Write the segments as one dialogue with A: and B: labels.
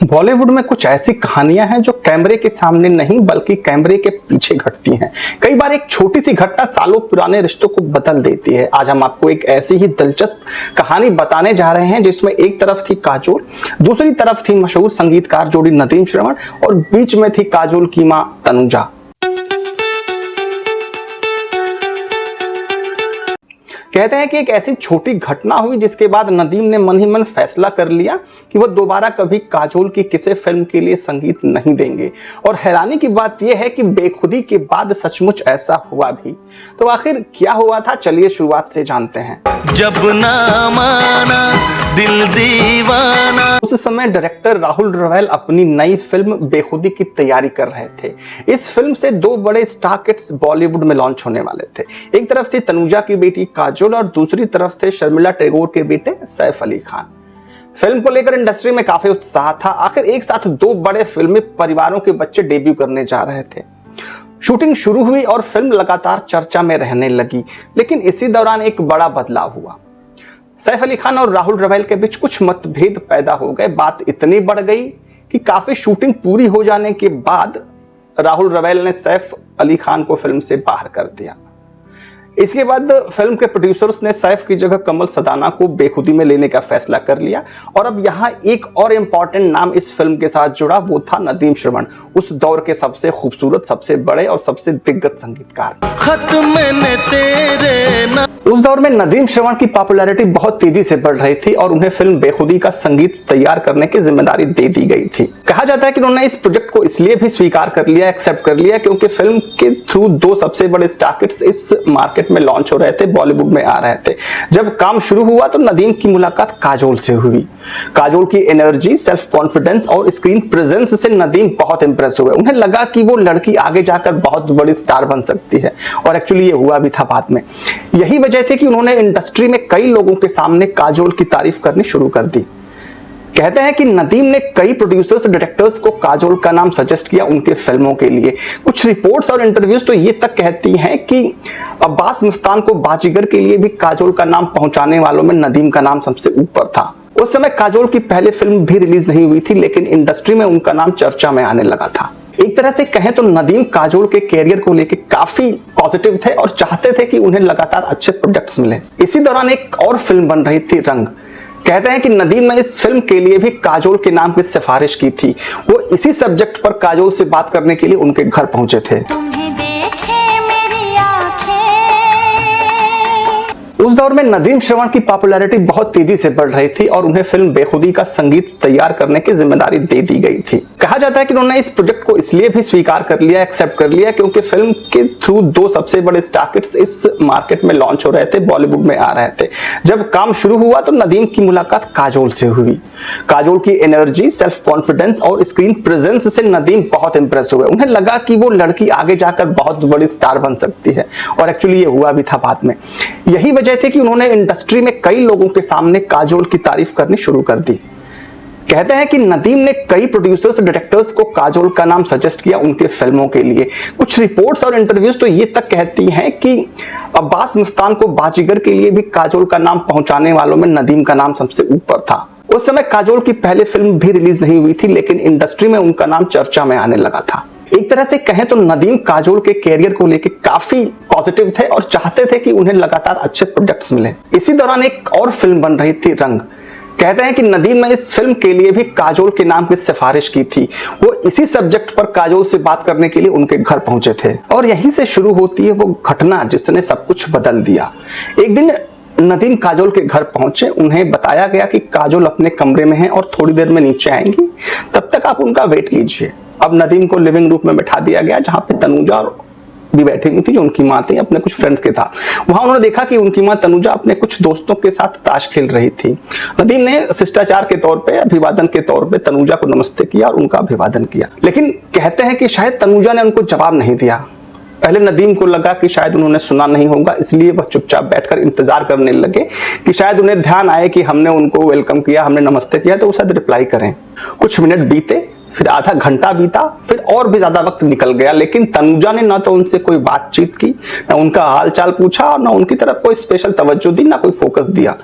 A: बॉलीवुड में कुछ ऐसी कहानियां हैं जो कैमरे के सामने नहीं बल्कि कैमरे के पीछे घटती हैं। कई बार एक छोटी सी घटना सालों पुराने रिश्तों को बदल देती है। आज हम आपको एक ऐसी ही दिलचस्प कहानी बताने जा रहे हैं जिसमें एक तरफ थी काजोल, दूसरी तरफ थी मशहूर संगीतकार जोड़ी नदीम श्रवण और बीच में थी काजोल की मां तनुजा। कहते हैं कि एक ऐसी छोटी घटना हुई जिसके बाद नदीम ने मन ही मन फैसला कर लिया कि वो दोबारा कभी काजोल की किसी फिल्म के लिए संगीत नहीं देंगे। और हैरानी की बात यह है कि बेखुदी के बाद सचमुच ऐसा हुआ भी। तो आखिर क्या हुआ था, चलिए शुरुआत से जानते हैं।
B: जब ना माना दिल दीवाना।
A: उस समय डायरेक्टर राहुल रवैल अपनी नई फिल्म बेखुदी की तैयारी कर रहे थे। इस फिल्म से दो बड़े स्टार किड्स बॉलीवुड में लॉन्च होने वाले थे। एक तरफ थी तनुजा की बेटी काजोल और दूसरी तरफ थे शर्मिला टैगोर के बेटे सैफ अली खान। फिल्म को लेकर इंडस्ट्री में काफी उत्साह था। आखिर एक साथ दो बड़े फिल्मी परिवारों के बच्चे डेब्यू करने जा रहे थे। शूटिंग शुरू हुई और फिल्म लगातार चर्चा में रहने लगी, लेकिन इसी दौरान एक बड़ा बदलाव हुआ। सैफ अली खान और राहुल रवैल के बीच कुछ मतभेद पैदा हो गए। बात इतनी बढ़ गई कि काफी शूटिंग पूरी हो जाने के बाद राहुल रवैल ने सैफ अली खान को फिल्म से बाहर कर दिया। इसके बाद फिल्म के प्रोड्यूसर्स ने सैफ की जगह कमल सदाना को बेखुदी में लेने का फैसला कर लिया। और अब यहाँ एक और इम्पॉर्टेंट नाम इस फिल्म के साथ जुड़ा, वो था नदीम श्रवण, उस दौर के सबसे खूबसूरत, सबसे बड़े और सबसे दिग्गज संगीतकार।
B: खत मैंने तेरे ना।
A: उस दौर में नदीम श्रवण की पॉपुलैरिटी बहुत तेजी से बढ़ रही थी और उन्हें फिल्म बेखुदी का संगीत तैयार करने की जिम्मेदारी दे दी गई थी। कहा जाता है कि उन्होंने इस प्रोजेक्ट को इसलिए भी स्वीकार कर लिया, एक्सेप्ट कर लिया, क्योंकि फिल्म के थ्रू दो सबसे बड़े स्टार किड्स इस मार्केट में लॉन्च हो रहे थे, बॉलीवुड में आ रहे थे। जब काम शुरू हुआ तो नदीम की मुलाकात काजोल से हुई। काजोल की एनर्जी, सेल्फ कॉन्फिडेंस और स्क्रीन प्रेजेंस से नदीम बहुत इंप्रेस हुए। उन्हें लगा कि वो लड़की आगे जाकर बहुत बड़ी स्टार बन सकती है और एक्चुअली ये हुआ भी था बाद में। यही वजह थी कि उन्होंने इंडस्ट्री में कई लोगों के सामने काजोल की तारीफ करनी शुरू कर दी। कहते हैं कि नदीम ने कई प्रोड्यूसर्स, डायरेक्टर्स को काजोल का नाम सजेस्ट किया उनके फिल्मों के लिए। कुछ रिपोर्ट्स और इंटरव्यूज तो ये तक कहती हैं कि अब्बास मस्तान को बाजीगर के लिए भी काजोल का नाम पहुंचाने वालों में नदीम का नाम सबसे ऊपर था। उस समय काजोल की पहली फिल्म भी रिलीज नहीं हुई थी, लेकिन इंडस्ट्री में उनका नाम चर्चा में आने लगा था। एक तरह से कहें तो नदीम काजोल के कैरियर को लेकर काफी पॉजिटिव थे और चाहते थे कि उन्हें लगातार अच्छे प्रोजेक्ट्स मिले। इसी दौरान एक और फिल्म बन रही थी, रंग। कहते हैं कि नदीम ने इस फिल्म के लिए भी काजोल के नाम की सिफारिश की थी। वो इसी सब्जेक्ट पर काजोल से बात करने के लिए उनके घर पहुंचे थे। उस दौर में नदीम श्रवण की पॉपुलैरिटी बहुत तेजी से बढ़ रही थी और उन्हें फिल्म बेखुदी का संगीत तैयार करने की जिम्मेदारी दे दी गई थी। कहा जाता है कि उन्होंने इस प्रोजेक्ट को इसलिए भी स्वीकार कर लिया, एक्सेप्ट कर लिया, क्योंकि फिल्म के थ्रू दो सबसे बड़े स्टार किड्स इस मार्केट में लॉन्च हो रहे थे, बॉलीवुड में आ रहे थे। जब काम शुरू हुआ तो नदीम की मुलाकात काजोल से हुई। काजोल की एनर्जी, सेल्फ कॉन्फिडेंस और स्क्रीन प्रेजेंस से नदीम बहुत इंप्रेस हुए। उन्हें लगा कि वो लड़की आगे जाकर बहुत बड़ी स्टार बन सकती है और एक्चुअली ये हुआ भी था बाद में। यही वजह थी कि उन्होंने इंडस्ट्री में कई लोगों के सामने काजोल की तारीफ करनी शुरू कर दी। कहते हैं कि नदीम ने कई प्रोड्यूसर्स, डायरेक्टर्स को काजोल का नाम सजेस्ट किया उनके फिल्मों के लिए। कुछ रिपोर्ट्स और इंटरव्यूज तो ये तक कहती हैं कि अब्बास मस्तान को बाजीगर के लिए भी काजोल का नाम पहुंचाने वालों में नदीम का नाम सबसे ऊपर था। उस समय काजोल की पहली फिल्म भी रिलीज नहीं हुई थी, लेकिन इंडस्ट्री में उनका नाम चर्चा में आने लगा था। एक तरह से कहें तो नदीम काजोल के कैरियर को लेकर काफी पॉजिटिव थे और चाहते थे कि उन्हें लगातार अच्छे प्रोजेक्ट्स मिले। इसी दौरान एक और फिल्म बन रही थी, रंग। कहते हैं कि नदीम ने इस फिल्म के लिए भी काजोल के नाम की सिफारिश की थी। वो इसी सब्जेक्ट पर काजोल से बात करने के लिए उनके घर पहुंचे थे और यहीं से शुरू होती है वो घटना जिसने सब कुछ बदल दिया। एक दिन नदीम काजोल के घर पहुंचे। उन्हें बताया गया कि काजोल अपने कमरे में है और थोड़ी देर में नीचे आएंगी, तब तक आप उनका वेट कीजिए। अब नदीम को लिविंग रूम में बैठा दिया गया, जहां पे तनुजा भी बैठी हुई थी, जो उनकी माँ थी, अपने कुछ फ्रेंड्स के था। वहां उन्होंने देखा कि उनकी माँ तनुजा अपने कुछ दोस्तों के साथ ताश खेल रही थी। नदीम ने शिष्टाचार के तौर पे, अभिवादन के तौर पे तनुजा को नमस्ते किया और उनका अभिवादन किया। लेकिन कहते हैं कि शायद तनुजा ने उनको जवाब नहीं दिया। पहले नदीम को लगा कि शायद उन्होंने सुना नहीं होगा, इसलिए वह चुपचाप बैठकर इंतजार करने लगे कि शायद उन्हें ध्यान आए कि हमने उनको वेलकम किया, हमने नमस्ते किया, तो वो शायद रिप्लाई करें। कुछ मिनट बीते, फिर आधा घंटा बीता, फिर और भी ज्यादा वक्त निकल गया, लेकिन तनुजा ने ना तो उनसे कोई बातचीत की, ना उनका हाल चाल पूछा और ना उनकी तरफ कोई स्पेशल तवज्जो दी, ना कोई फोकस दिया।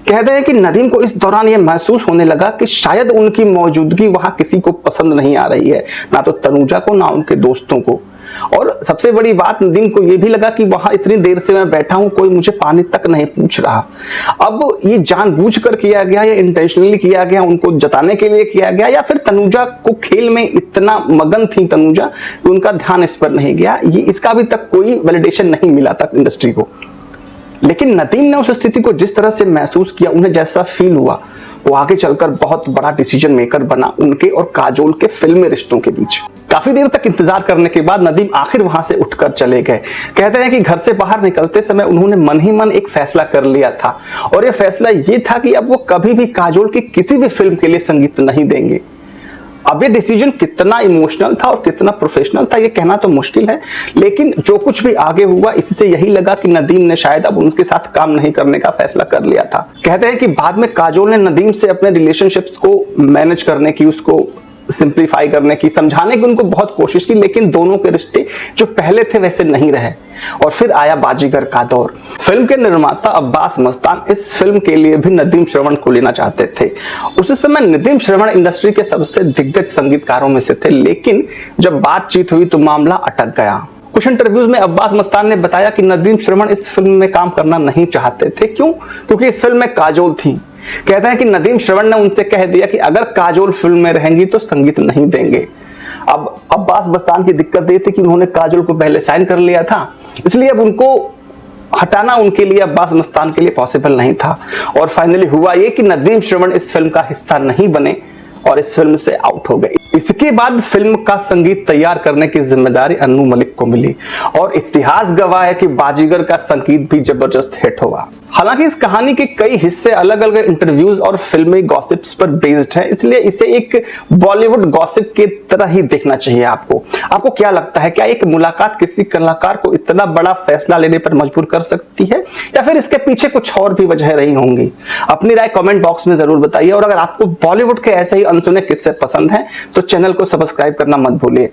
A: कहते हैं कि नदीम को इस दौरान यह महसूस होने लगा कि शायद उनकी मौजूदगी वहां किसी को पसंद नहीं आ रही है, ना तो तनुजा को, ना उनके दोस्तों को। और सबसे बड़ी बात, नदीम को यह भी लगा कि वहां इतनी देर से मैं बैठा हूं, कोई मुझे पानी तक नहीं पूछ रहा। अब ये जानबूझकर किया गया या इंटेंशनली किया गया, उनको जताने के लिए किया गया, या फिर तनुजा को खेल में इतना मगन थी तनुजा कि उनका ध्यान इस पर नहीं गया, ये इसका अभी तक कोई वैलिडेशन नहीं मिला था इंडस्ट्री को। लेकिन नदीम ने उस स्थिति को जिस तरह से महसूस किया, उन्हें जैसा फील हुआ, वो आगे चलकर बहुत बड़ा डिसीजन मेकर बना उनके और काजोल के फिल्मी रिश्तों के बीच। काफी देर तक इंतजार करने के बाद नदीम आखिर वहां से उठकर चले गए। कहते हैं कि घर से बाहर निकलते समय उन्होंने मन ही मन एक फैसला कर लिया था, और यह फैसला ये था कि अब वो कभी भी काजोल की किसी भी फिल्म के लिए संगीत नहीं देंगे। अब ये डिसीजन कितना इमोशनल था और कितना प्रोफेशनल था ये कहना तो मुश्किल है, लेकिन जो कुछ भी आगे हुआ इससे यही लगा कि नदीम ने शायद अब उनके साथ काम नहीं करने का फैसला कर लिया था। कहते हैं कि बाद में काजोल ने नदीम से अपने रिलेशनशिप्स को मैनेज करने की, उसको सिंप्लीफाई करने की, समझाने की उनको बहुत कोशिश की, लेकिन दोनों के रिश्ते जो पहले थे वैसे नहीं रहे। और फिर आया बाजीगर का दौर। फिल्म के निर्माता अब्बास मस्तान इस फिल्म के लिए भी नदीम श्रवण को लेना चाहते थे। उस समय नदीम श्रवण इंडस्ट्री के सबसे दिग्गज संगीतकारों में से थे, लेकिन जब बातचीत हुई तो मामला अटक गया। कुछ इंटरव्यूज में अब्बास मस्तान ने बताया कि नदीम श्रवण इस फिल्म में काम करना नहीं चाहते थे। क्यों? क्योंकि इस फिल्म में काजोल थी। कहते हैं कि नदीम श्रवण ने उनसे कह दिया कि अगर काजोल फिल्म में रहेंगी तो संगीत नहीं देंगे। अब अब्बास मस्तान की दिक्कत ये थी कि उन्होंने काजोल को पहले साइन कर लिया था, इसलिए अब उनको हटाना उनके लिए, अब्बास मस्तान के लिए पॉसिबल नहीं था। और फाइनली हुआ ये कि नदीम श्रवण इस फिल्म का हिस्सा नहीं बने और इस फिल्म से आउट हो गए। इसके बाद फिल्म का संगीत तैयार करने की जिम्मेदारी अन्नू मलिक को मिली, और इतिहास गवाह है कि बाजीगर का संगीत भी जबरदस्त हिट हुआ। हालांकि इस कहानी के कई हिस्से अलग अलग इंटरव्यूज और फिल्मी गॉसिप्स पर बेस्ड है, इसलिए इसे एक बॉलीवुड गॉसिप के तरह ही देखना चाहिए आपको क्या लगता है? क्या एक मुलाकात किसी कलाकार को इतना बड़ा फैसला लेने पर मजबूर कर सकती है, या फिर इसके पीछे कुछ और भी वजह रही होंगी? अपनी राय कमेंट बॉक्स में जरूर बताइए, और अगर आपको बॉलीवुड के ऐसे ही अनसुने किस्से पसंद हैं तो चैनल को सब्सक्राइब करना मत भूलिए।